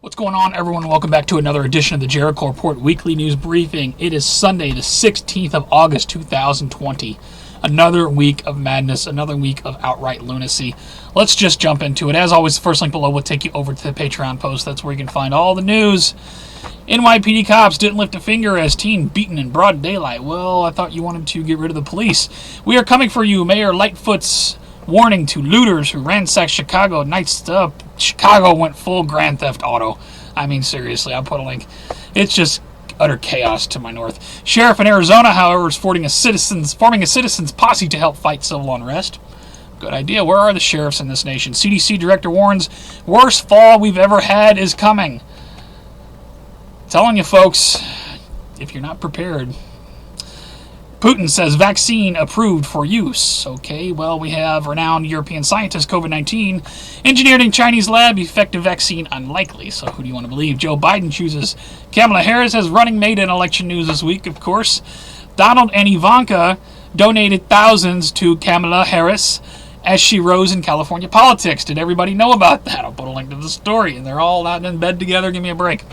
What's going on, everyone? Welcome back to another edition of the Jericho Report Weekly News Briefing. It is Sunday, the 16th of August, 2020. Another week of madness, another week of outright lunacy. Let's just jump into it. As always, the first link below will take you over to the Patreon post. That's where you can find all the news. NYPD cops didn't lift a finger as teen beaten in broad daylight. Well, I thought you wanted to get rid of the police. We are coming for you, Mayor Lightfoot's warning to looters who ransacked Chicago. Chicago went full Grand Theft Auto. I mean, seriously, I'll put a link. It's just utter chaos to my north. Sheriff in Arizona, however, is forming a citizens posse to help fight civil unrest. Good idea. Where are the sheriffs in this nation? CDC director warns worst fall we've ever had is coming. Telling you, folks, if you're not prepared. Putin says vaccine approved for use. Okay, well, we have renowned European scientist COVID-19 engineered in Chinese lab, effective vaccine unlikely. So who do you want to believe? Joe Biden chooses Kamala Harris as running mate in election news this week, of course. Donald and Ivanka donated thousands to Kamala Harris as she rose in California politics. Did everybody know about that? I'll put a link to the story. And they're all out in bed together. Give me a break.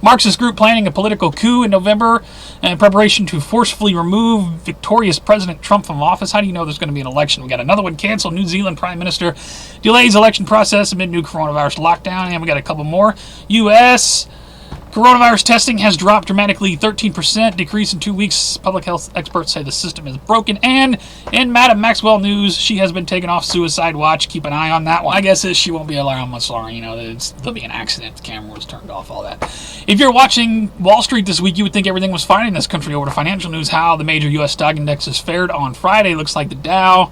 Marxist group planning a political coup in November in preparation to forcefully remove victorious President Trump from office. How do you know there's going to be an election? We got another one canceled. New Zealand Prime Minister delays election process amid new coronavirus lockdown. And we got a couple more. U.S. coronavirus testing has dropped dramatically, 13% decrease in 2 weeks. Public health experts say the system is broken. And in Madam Maxwell news, she has been taken off suicide watch. Keep an eye on that one. My guess is she won't be around much longer. You know, there'll be an accident. The camera was turned off, all that. If you're watching Wall Street this week, you would think everything was fine in this country. Over to financial news, how the major U.S. stock indexes fared on Friday. Looks like the Dow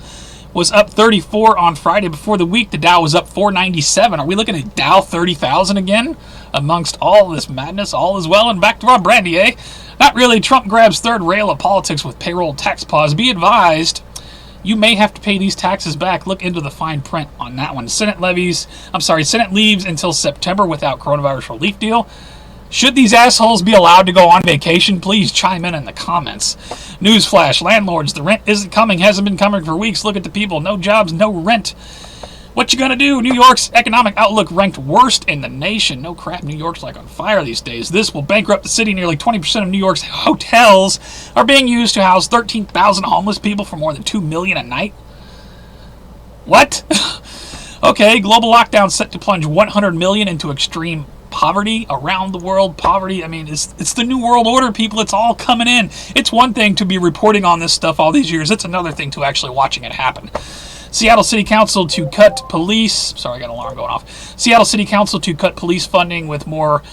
was up 34 on Friday. Before the week, the Dow was up 497. Are we looking at Dow 30,000 again? Amongst all this madness, all is well and back to our brandy, eh? Not really. Trump grabs third rail of politics with payroll tax pause. Be advised, you may have to pay these taxes back. Look into the fine print on that one. Senate leaves until September without coronavirus relief deal. Should these assholes be allowed to go on vacation? Please chime in the comments. Newsflash, landlords, the rent isn't coming, hasn't been coming for weeks. Look at the people, no jobs, no rent. What you gonna do? New York's economic outlook ranked worst in the nation. No crap, New York's like on fire these days. This will bankrupt the city. Nearly 20% of New York's hotels are being used to house 13,000 homeless people for more than $2 million a night. What? Okay, global lockdown set to plunge 100 million into extreme poverty around the world. Poverty, I mean, it's the new world order, people. It's all coming in. It's one thing to be reporting on this stuff all these years. It's another thing to actually watching it happen. Seattle City Council to cut police... Sorry, I got an alarm going off. Seattle City Council to cut police funding with more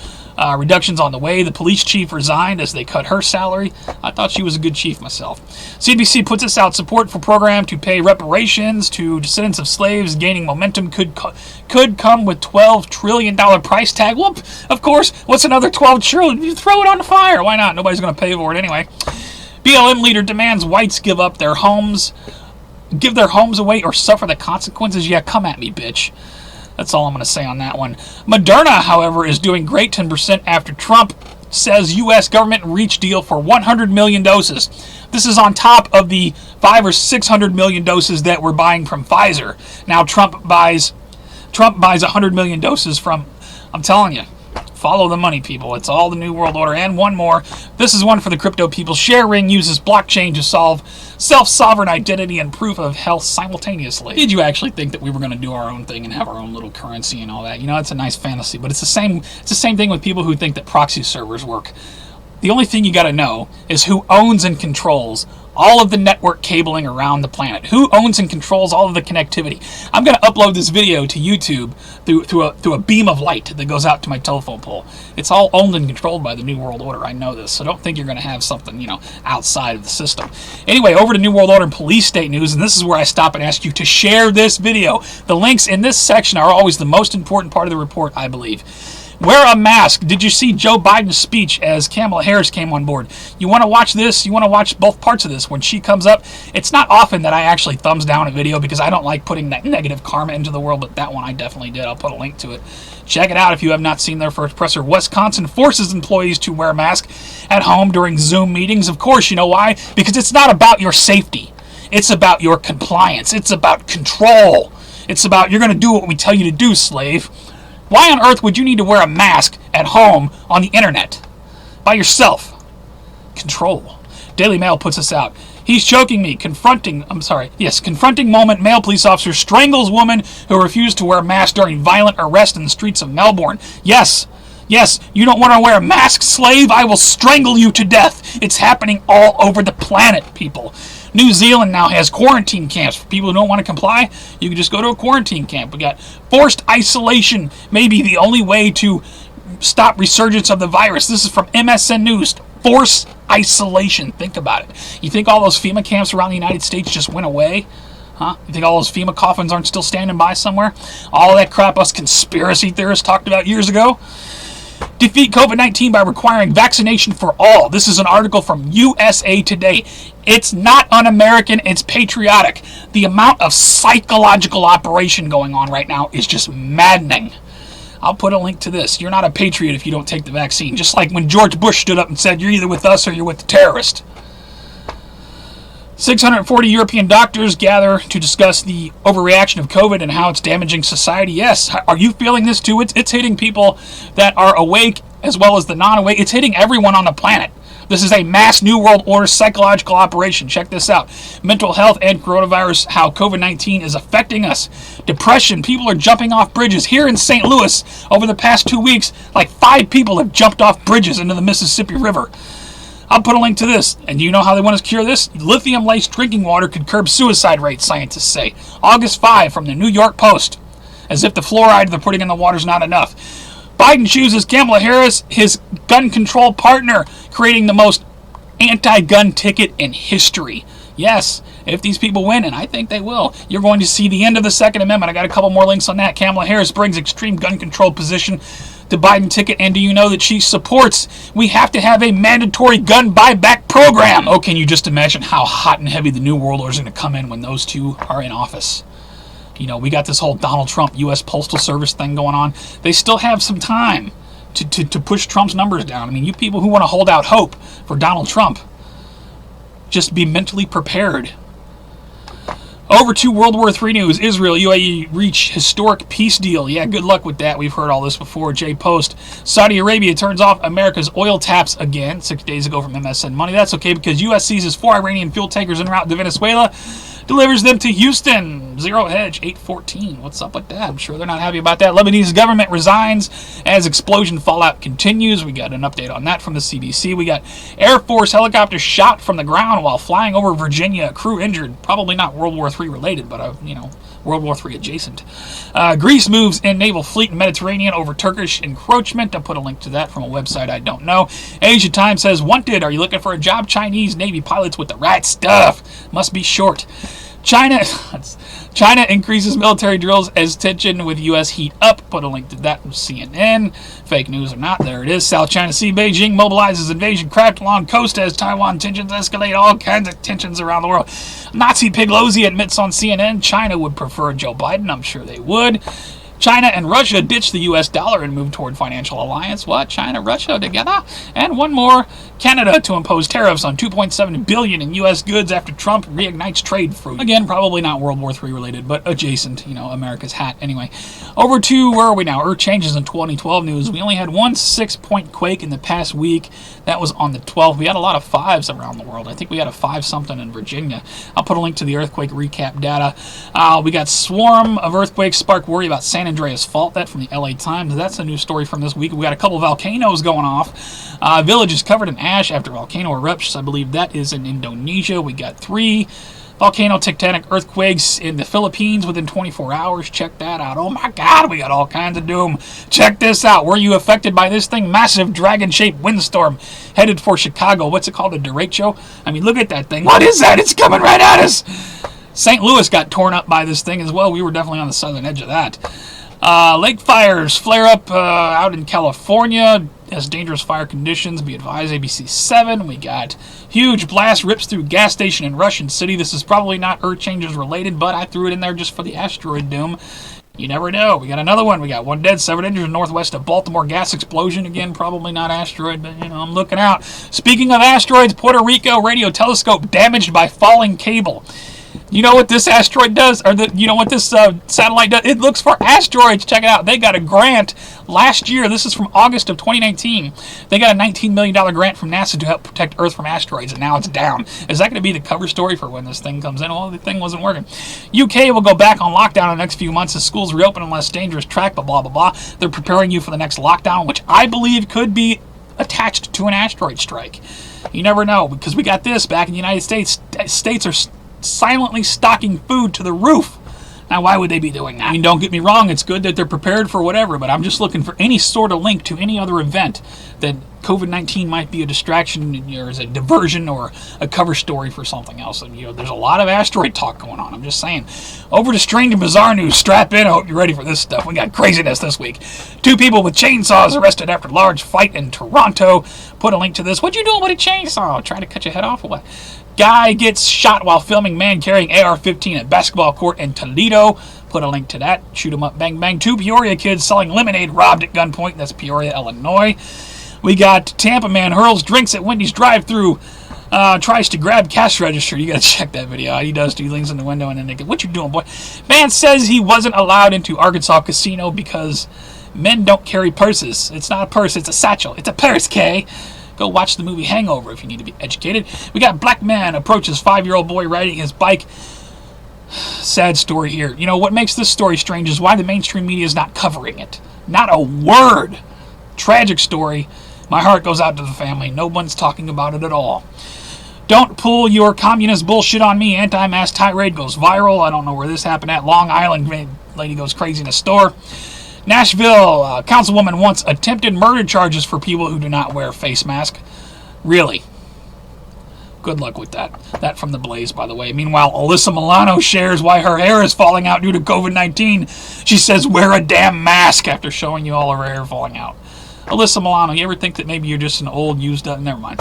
reductions on the way. The police chief resigned as they cut her salary. I thought she was a good chief myself. CNBC puts us out support for program to pay reparations to descendants of slaves. Gaining momentum could come with $12 trillion price tag. Whoop! Of course, what's another $12 trillion? You throw it on the fire. Why not? Nobody's going to pay for it anyway. BLM leader demands whites give their homes away or suffer the consequences. Yeah, come at me, bitch. That's all I'm going to say on that one. Moderna, however, is doing great, 10% after Trump says U.S. government reached deal for 100 million doses. This is on top of the 500 or 600 million doses that we're buying from Pfizer. Now Trump buys 100 million doses from, I'm telling you, follow the money, people. It's all the new world order. And one more. This is one for the crypto people. ShareRing uses blockchain to solve self-sovereign identity and proof of health simultaneously. Did you actually think that we were going to do our own thing and have our own little currency and all that? You know, it's a nice fantasy, but it's the same thing with people who think that proxy servers work. The only thing you got to know is who owns and controls all of the network cabling around the planet. Who owns and controls all of the connectivity? I'm going to upload this video to YouTube through a beam of light that goes out to my telephone pole. It's all owned and controlled by the New World Order. I know this, so don't think you're going to have something, outside of the system. Anyway, over to New World Order and police state news, and this is where I stop and ask you to share this video. The links in this section are always the most important part of the report, I believe. Wear a mask. Did you see Joe Biden's speech as Kamala Harris came on board? You want to watch this? You want to watch both parts of this when she comes up? It's not often that I actually thumbs down a video because I don't like putting that negative karma into the world, but that one I definitely did. I'll put a link to it. Check it out if you have not seen their first presser. Wisconsin forces employees to wear a mask at home during Zoom meetings. Of course, you know why? Because it's not about your safety. It's about your compliance. It's about control. It's about you're going to do what we tell you to do, slave. Why on earth would you need to wear a mask at home on the internet? By yourself. Control. Daily Mail puts us out. He's choking me. Confronting moment. Male police officer strangles woman who refused to wear a mask during violent arrest in the streets of Melbourne. Yes, you don't want to wear a mask, slave? I will strangle you to death. It's happening all over the planet, people. New Zealand now has quarantine camps. For people who don't want to comply, you can just go to a quarantine camp. We got forced isolation, maybe the only way to stop resurgence of the virus. This is from MSN News. Forced isolation. Think about it. You think all those FEMA camps around the United States just went away? Huh? You think all those FEMA coffins aren't still standing by somewhere? All of that crap us conspiracy theorists talked about years ago? Defeat COVID-19 by requiring vaccination for all. This is an article from USA Today. It's not un-American, it's patriotic. The amount of psychological operation going on right now is just maddening. I'll put a link to this. You're not a patriot if you don't take the vaccine. Just like when George Bush stood up and said, you're either with us or you're with the terrorist. 640 European doctors gather to discuss the overreaction of COVID and how it's damaging society. Yes, are you feeling this too? It's hitting people that are awake as well as the non-awake. It's hitting everyone on the planet. This is a mass New World Order psychological operation. Check this out. Mental health and coronavirus, how COVID-19 is affecting us. Depression. People are jumping off bridges. Here in St. Louis, over the past 2 weeks, like 5 people have jumped off bridges into the Mississippi River. I'll put a link to this. And do you know how they want to cure this? Lithium-laced drinking water could curb suicide rates, scientists say. August 5 from the New York Post. As if the fluoride they're putting in the water is not enough. Biden chooses Kamala Harris, his gun control partner, creating the most anti-gun ticket in history. Yes, if these people win, and I think they will, you're going to see the end of the Second Amendment. I got a couple more links on that. Kamala Harris brings extreme gun control position to Biden ticket, and do you know that she supports we have to have a mandatory gun buyback program? Oh, can you just imagine how hot and heavy the New World Order is going to come in when those two are in office? You know, we got this whole Donald Trump U.S. Postal Service thing going on. They still have some time to push Trump's numbers down. I mean, you people who want to hold out hope for Donald Trump, just be mentally prepared. Over to World War III news. Israel, UAE reach historic peace deal. Yeah, good luck with that. We've heard all this before. J-Post. Saudi Arabia turns off America's oil taps again 6 days ago from MSN Money. That's okay because U.S. seizes 4 Iranian fuel tankers en route to Venezuela. Delivers them to Houston. Zero hedge, 814. What's up with that? I'm sure they're not happy about that. Lebanese government resigns as explosion fallout continues. We got an update on that from the CBC. We got Air Force helicopter shot from the ground while flying over Virginia. Crew injured. Probably not World War III related, but, World War III adjacent. Greece moves in naval fleet in Mediterranean over Turkish encroachment. I'll put a link to that from a website I don't know. Asia Times says, wanted, are you looking for a job? Chinese Navy pilots with the right stuff. Must be short. China increases military drills as tension with U.S. heat up. Put a link to that from CNN. Fake news or not, there it is. South China Sea, Beijing mobilizes invasion craft along coast as Taiwan tensions escalate. All kinds of tensions around the world. Nazi Piglosi admits on CNN China would prefer Joe Biden. I'm sure they would. China and Russia ditch the U.S. dollar and move toward financial alliance. What? China, Russia together? And one more. Canada to impose tariffs on $2.7 billion in U.S. goods after Trump reignites trade fruit. Again, probably not World War III related, but adjacent. America's hat. Anyway, over to, where are we now? Earth changes in 2012 news. We only had one 6-point quake in the past week. That was on the 12th. We had a lot of 5s around the world. I think we had a 5-something in Virginia. I'll put a link to the earthquake recap data. We got swarm of earthquakes spark worry about San Andreas Fault. That from the LA Times. That's a new story from this week. We got a couple volcanoes going off. Village is covered in ash after volcano eruptions. I believe that is in Indonesia. We got 3 volcano tectonic earthquakes in the Philippines within 24 hours. Check that out. Oh my God, we got all kinds of doom. Check this out. Were you affected by this thing? Massive dragon-shaped windstorm headed for Chicago. What's it called? A derecho? I mean, look at that thing. What is that? It's coming right at us. St. Louis got torn up by this thing as well. We were definitely on the southern edge of that. Lake fires flare up out in California as dangerous fire conditions. Be advised, ABC 7. We got huge blast rips through gas station in Russian City. This is probably not Earth Changers related, but I threw it in there just for the asteroid doom. You never know. We got another one. We got 1 dead, 7 injured northwest of Baltimore. Gas explosion. Again, probably not asteroid, but, I'm looking out. Speaking of asteroids, Puerto Rico radio telescope damaged by falling cable. You know what this asteroid does? You know what this satellite does? It looks for asteroids. Check it out. They got a grant last year. This is from August of 2019. They got a $19 million grant from NASA to help protect Earth from asteroids, and now it's down. Is that going to be the cover story for when this thing comes in? Well, the thing wasn't working. UK will go back on lockdown in the next few months as schools reopen on less dangerous track, blah, blah, blah. They're preparing you for the next lockdown, which I believe could be attached to an asteroid strike. You never know, because we got this back in the United States. States are silently stocking food to the roof. Now, why would they be doing that? I mean, don't get me wrong, it's good that they're prepared for whatever, but I'm just looking for any sort of link to any other event that COVID-19 might be a distraction or is a diversion or a cover story for something else. And, there's a lot of asteroid talk going on. I'm just saying. Over to strange and bizarre news. Strap in. I hope you're ready for this stuff. We got craziness this week. 2 people with chainsaws arrested after large fight in Toronto. Put a link to this. What you doing with a chainsaw? Trying to cut your head off or what? Guy gets shot while filming man carrying AR-15 at basketball court in Toledo. Put a link to that. Shoot 'em up, bang, bang. 2 Peoria kids selling lemonade robbed at gunpoint. That's Peoria, Illinois. We got Tampa man hurls drinks at Wendy's drive-thru. Tries to grab cash register. You gotta check that video out. He does 2 things in the window and then they go, "What you doing, boy?" Man says he wasn't allowed into Arkansas casino because men don't carry purses. It's not a purse, it's a satchel. It's a purse, Kay. Go watch the movie Hangover if you need to be educated. We got black man approaches 5-year-old boy riding his bike. Sad story here. What makes this story strange is why the mainstream media is not covering it. Not a word. Tragic story. My heart goes out to the family. No one's talking about it at all. Don't pull your communist bullshit on me. Anti-mask tirade goes viral. I don't know where this happened at. Long Island lady goes crazy in a store. Nashville councilwoman wants attempted murder charges for people who do not wear a face mask. Really? Good luck with that. That from The Blaze, by the way. Meanwhile, Alyssa Milano shares why her hair is falling out due to COVID-19. She says, "Wear a damn mask," after showing you all her hair falling out. Alyssa Milano, you ever think that maybe you're just an old, used up? Never mind.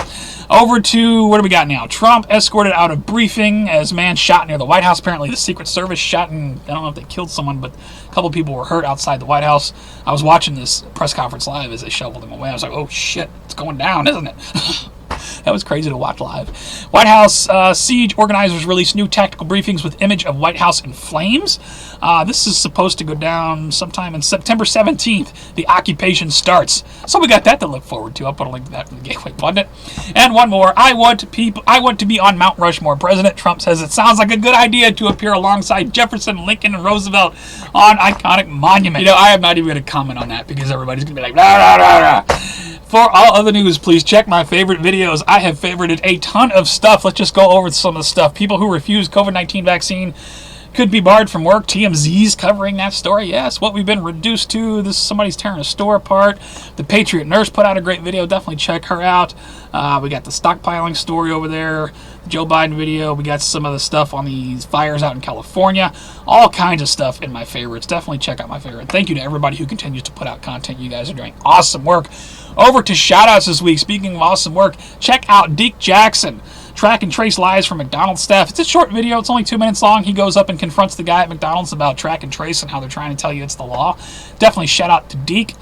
Over to, what do we got now? Trump escorted out of briefing as man shot near the White House. Apparently the Secret Service shot, and I don't know if they killed someone, but a couple people were hurt outside the White House. I was watching this press conference live as they shoveled him away. I was like, oh shit, it's going down, isn't it? That was crazy to watch live. White House siege organizers release new tactical briefings with image of White House in flames. This is supposed to go down sometime in September 17th. The occupation starts. So we got that to look forward to. I'll put a link to that in the Gateway Pundit. And one more. I want to be on Mount Rushmore. President Trump says it sounds like a good idea to appear alongside Jefferson, Lincoln, and Roosevelt on iconic monument. I am not even going to comment on that because everybody's going to be like, rah, rah, rah, rah. For all other news, please check my favorite videos. I have favorited a ton of stuff. Let's just go over some of the stuff. People who refuse COVID-19 vaccine could be barred from work. TMZ's covering that story. Yes, what we've been reduced to. This somebody's tearing a store apart. The Patriot Nurse put out a great video. Definitely check her out. We got the stockpiling story over there. The Joe Biden video. We got some of the stuff on these fires out in California. All kinds of stuff in my favorites. Definitely check out my favorite. Thank you to everybody who continues to put out content. You guys are doing awesome work. Over to shoutouts this week. Speaking of awesome work, check out Deek Jackson. Track and trace lies from McDonald's staff. It's a short video. It's only 2 minutes long. He goes up and confronts the guy at McDonald's about track and trace and how they're trying to tell you it's the law. Definitely shout out to Deek.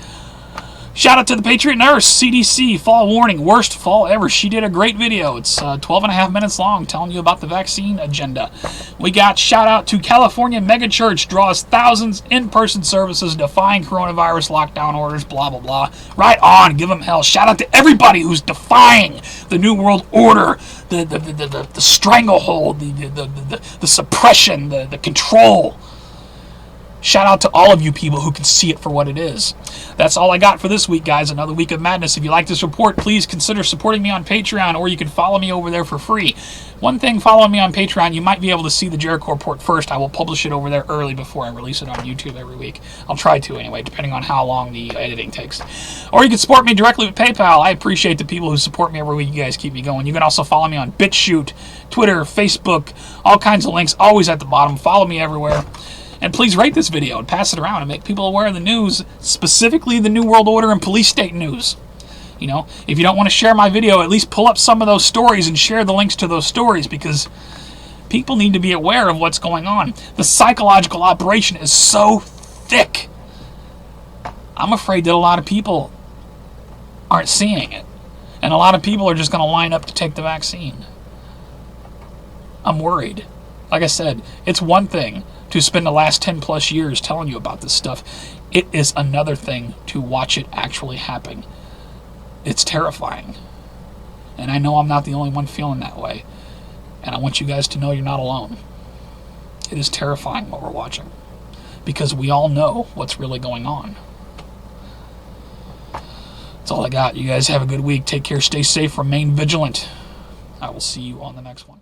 Shout out to the Patriot Nurse, CDC, fall warning, worst fall ever. She did a great video. It's 12 and a half minutes long, telling you about the vaccine agenda. We got shout out to California Megachurch, draws thousands in-person services, defying coronavirus lockdown orders, blah, blah, blah. Right on, give them hell. Shout out to everybody who's defying the New World Order, the stranglehold, the suppression, the control. Shout out to all of you people who can see it for what it is. That's all I got for this week, guys. Another week of madness. If you like this report, please consider supporting me on Patreon, or you can follow me over there for free. One thing, following me on Patreon, you might be able to see the Jericho report first. I will publish it over there early before I release it on YouTube every week. I'll try to anyway, depending on how long the editing takes. Or you can support me directly with PayPal. I appreciate the people who support me every week. You guys keep me going. You can also follow me on BitChute, Twitter, Facebook, all kinds of links, always at the bottom. Follow me everywhere. And please rate this video and pass it around and make people aware of the news, specifically the New World Order and police state news. If you don't want to share my video, at least pull up some of those stories and share the links to those stories, because people need to be aware of what's going on. The psychological operation is so thick. I'm afraid that a lot of people aren't seeing it. And a lot of people are just going to line up to take the vaccine. I'm worried. Like I said, it's one thing to spend the last 10 plus years telling you about this stuff. It is another thing to watch it actually happen. It's terrifying. And I know I'm not the only one feeling that way. And I want you guys to know you're not alone. It is terrifying what we're watching. Because we all know what's really going on. That's all I got. You guys have a good week. Take care. Stay safe. Remain vigilant. I will see you on the next one.